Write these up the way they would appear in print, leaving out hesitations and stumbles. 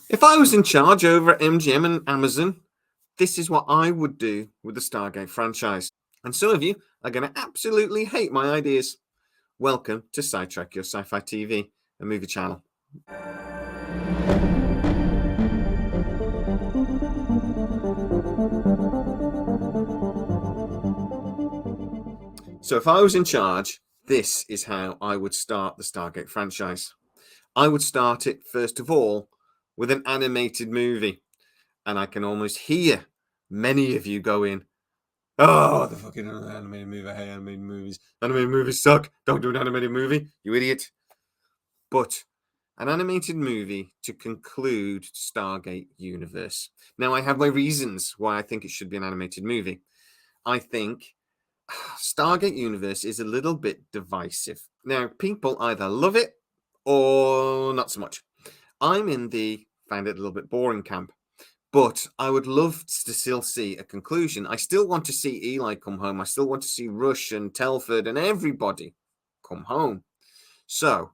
If I was in charge over at MGM and Amazon, this is what I would do with the Stargate franchise. And some of you are going to absolutely hate my ideas. Welcome to SciTrek, your sci-fi TV and movie channel. So if I was in charge, this is how I would start the Stargate franchise. I would start it, first of all, with an animated movie. And I can almost hear many of you going, "Oh, the fucking animated movie. I hate animated movies. Animated movies suck. Don't do an animated movie, you idiot." But an animated movie to conclude Stargate universe. Now, I have my reasons why I think it should be an animated movie. I think Stargate universe is a little bit divisive. Now, people either love it or not so much. I'm in the find it a little bit boring camp. But I would love to still see a conclusion. I still want to see Eli come home. I still want to see Rush and Telford and everybody come home. So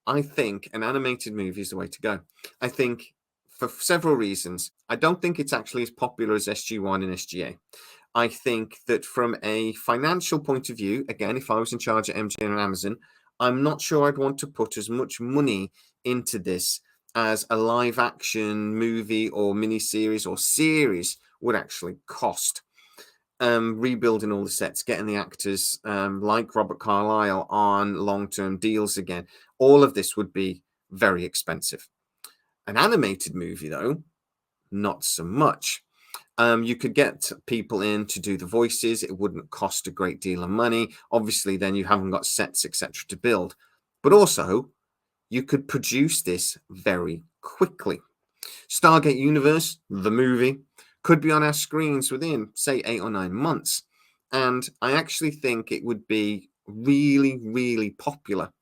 I think an animated movie is the way to go. I think for several reasons. I don't think it's actually as popular as SG1 and SGA. I think that from a financial point of view, again, if I was in charge at MGM and Amazon, I'm not sure I'd want to put as much money into this as a live action movie or miniseries or series would actually cost. Rebuilding all the sets, getting the actors like Robert Carlyle on long-term deals again. All of this would be very expensive. An animated movie, though, not so much. You could get people in to do the voices. It wouldn't cost a great deal of money. Obviously, then you haven't got sets, etc., to build. But also, you could produce this very quickly. Stargate Universe, the movie, could be on our screens within, say, 8 or 9 months. And I actually think it would be really, really popular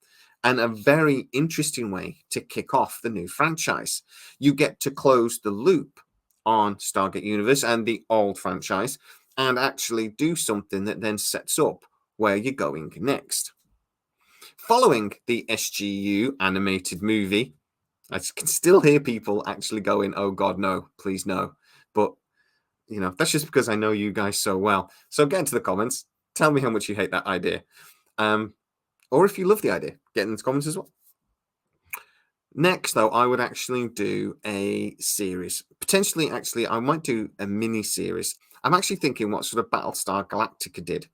and a very interesting way to kick off the new franchise. You get to close the loop on Stargate Universe and the old franchise and actually do something that then sets up where you're going next. Following the SGU animated movie, I can still hear people actually going, "Oh God, no, please no." But, that's just because I know you guys so well. So get into the comments. Tell me how much you hate that idea. Or if you love the idea, get in the comments as well. Next, though, I would actually do a series. Potentially, actually, I might do a mini series. I'm actually thinking what sort of Battlestar Galactica did.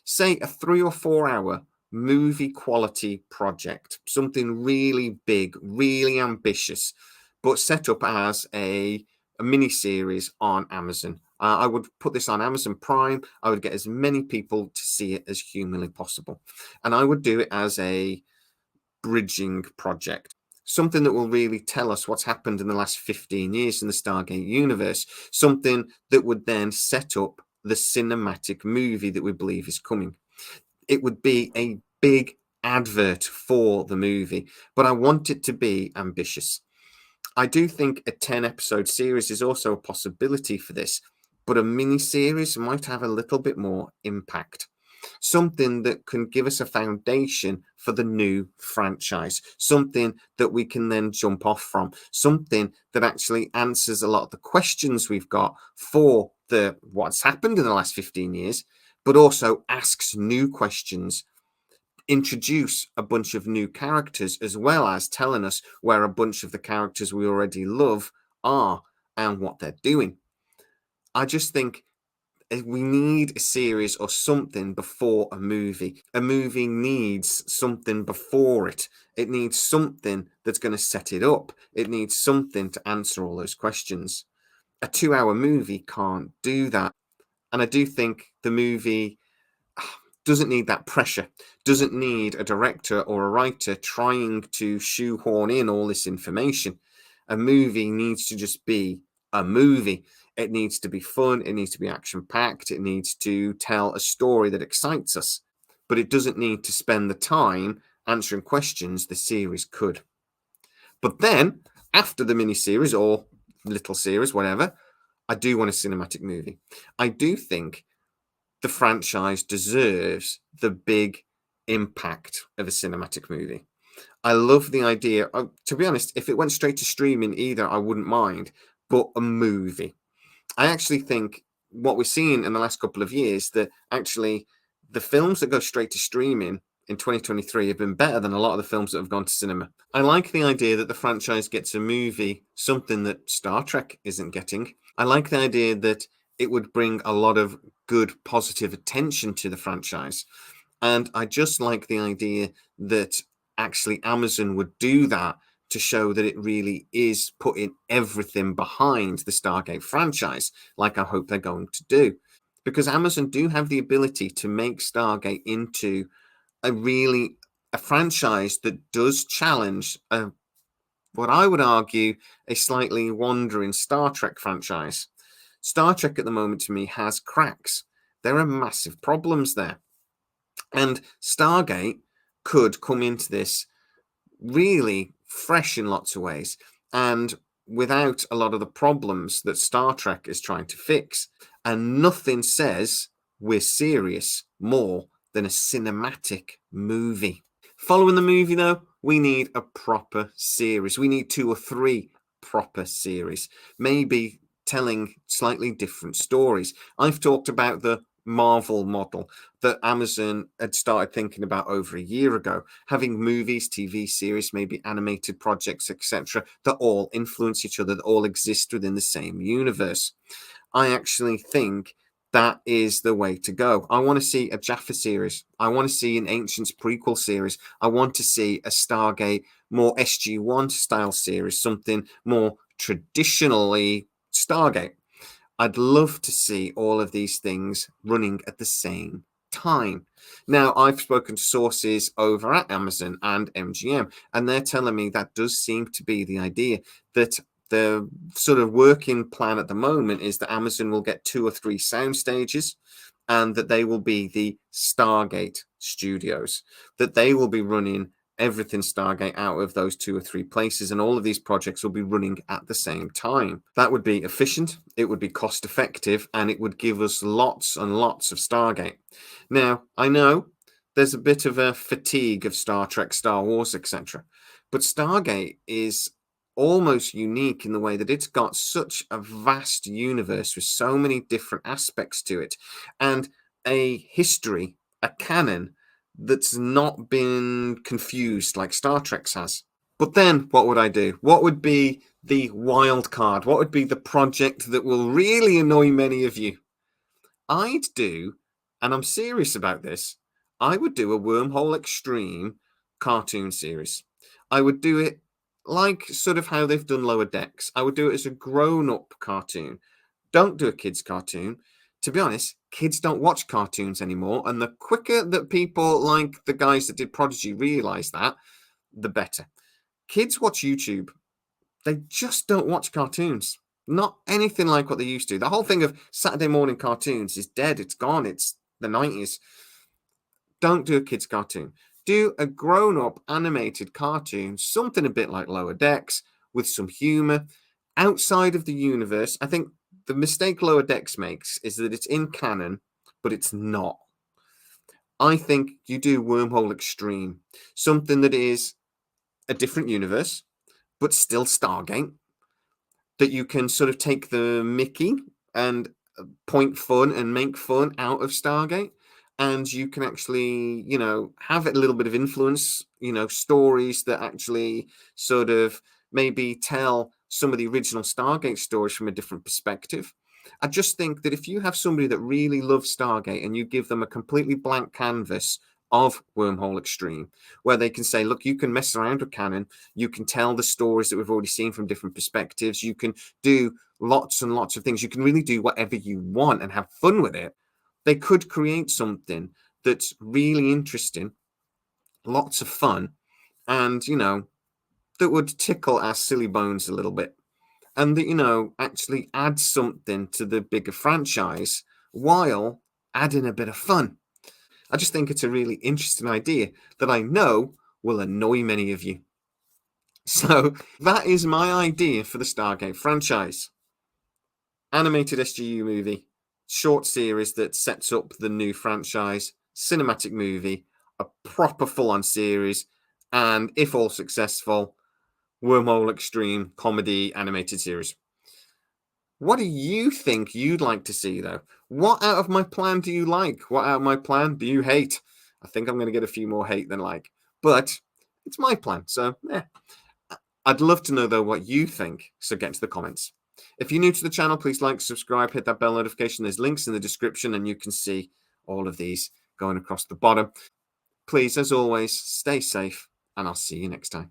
Say a 3 or 4 hour movie quality project, something really big, really ambitious, but set up as a mini series on Amazon. I would put this on Amazon Prime. I would get as many people to see it as humanly possible. And I would do it as a bridging project. Something that will really tell us what's happened in the last 15 years in the Stargate universe. Something that would then set up the cinematic movie that we believe is coming. It would be a big advert for the movie, but I want it to be ambitious. I do think a 10 episode series is also a possibility for this, but a mini series might have a little bit more impact. Something that can give us a foundation for the new franchise, something that we can then jump off from, something that actually answers a lot of the questions we've got for what's happened in the last 15 years, but also asks new questions, introduce a bunch of new characters, as well as telling us where a bunch of the characters we already love are and what they're doing. I just think we need a series or something before a movie. A movie needs something before it. It needs something that's going to set it up. It needs something to answer all those questions. A 2 hour movie can't do that. And I do think the movie doesn't need that pressure, doesn't need a director or a writer trying to shoehorn in all this information. A movie needs to just be a movie. It needs to be fun. It needs to be action packed. It needs to tell a story that excites us, but it doesn't need to spend the time answering questions the series could. But then, after the mini-series or little series, whatever, I do want a cinematic movie. I do think the franchise deserves the big impact of a cinematic movie. I love the idea. To be honest, if it went straight to streaming either, I wouldn't mind, but a movie. I actually think what we're seeing in the last couple of years that actually the films that go straight to streaming in 2023 have been better than a lot of the films that have gone to cinema. I like the idea that the franchise gets a movie, something that Star Trek isn't getting. I like the idea that it would bring a lot of good, positive attention to the franchise. And I just like the idea that actually Amazon would do that to show that it really is putting everything behind the Stargate franchise, like I hope they're going to do. Because Amazon do have the ability to make Stargate into a franchise that does challenge what I would argue a slightly wandering Star Trek franchise. Star Trek at the moment to me has cracks. There are massive problems there. And Stargate could come into this really fresh in lots of ways and without a lot of the problems that Star Trek is trying to fix. And nothing says we're serious more than a cinematic movie. Following the movie, though, we need a proper series. We need 2 or 3 proper series, maybe telling slightly different stories. I've talked about the Marvel model that Amazon had started thinking about over a year ago, having movies, TV series, maybe animated projects, etc., that all influence each other, that all exist within the same universe. I actually think that is the way to go. I want to see a Jaffa series. I want to see an Ancients prequel series. I want to see a Stargate, more SG-1 style series, something more traditionally Stargate. I'd love to see all of these things running at the same time. Now, I've spoken to sources over at Amazon and MGM, and they're telling me that does seem to be the idea, that the sort of working plan at the moment is that Amazon will get 2 or 3 sound stages and that they will be the Stargate studios, that they will be running everything Stargate out of those 2 or 3 places, and all of these projects will be running at the same time. That would be efficient, it would be cost effective, and it would give us lots and lots of Stargate. Now, I know there's a bit of a fatigue of Star Trek, Star Wars, etc., but Stargate is almost unique in the way that it's got such a vast universe with so many different aspects to it, and a history, a canon that's not been confused like Star Trek's has. But then what would I do? What would be the wild card? What would be the project that will really annoy many of you? I'd do, and I'm serious about this, I would do a Wormhole X-treme cartoon series. I would do it like sort of how they've done Lower Decks. I would do it as a grown-up cartoon. Don't do a kids' cartoon. To be honest, kids don't watch cartoons anymore, and the quicker that people like the guys that did Prodigy realize that, the better. Kids watch YouTube. They just don't watch cartoons. Not anything like what they used to. The whole thing of Saturday morning cartoons is dead. It's gone. It's the 90s. Don't do a kids' cartoon. Do a grown-up animated cartoon, something a bit like Lower Decks, with some humor, outside of the universe. I think the mistake Lower Decks makes is that it's in canon, but it's not. I think you do Wormhole X-treme, something that is a different universe, but still Stargate, that you can sort of take the Mickey and point fun and make fun out of Stargate. And you can actually, have a little bit of influence, stories that actually sort of maybe tell some of the original Stargate stories from a different perspective. I just think that if you have somebody that really loves Stargate and you give them a completely blank canvas of Wormhole X-treme, where they can say, look, you can mess around with canon, you can tell the stories that we've already seen from different perspectives, you can do lots and lots of things, you can really do whatever you want and have fun with it. They could create something that's really interesting, lots of fun, and, that would tickle our silly bones a little bit. And that, actually add something to the bigger franchise while adding a bit of fun. I just think it's a really interesting idea that I know will annoy many of you. So that is my idea for the Stargate franchise. Animated SGU movie, short series that sets up the new franchise, cinematic movie, a proper full-on series, and if all successful, Wormhole X-treme comedy animated series. What do you think you'd like to see, though? What out of my plan do you like? What out of my plan do you hate? I think I'm going to get a few more hate than like, but it's my plan, so yeah. I'd love to know, though, what you think, so get into the comments. If you're new to the channel, please like, subscribe, hit that bell notification. There's links in the description, and you can see all of these going across the bottom. Please, as always, stay safe, and I'll see you next time.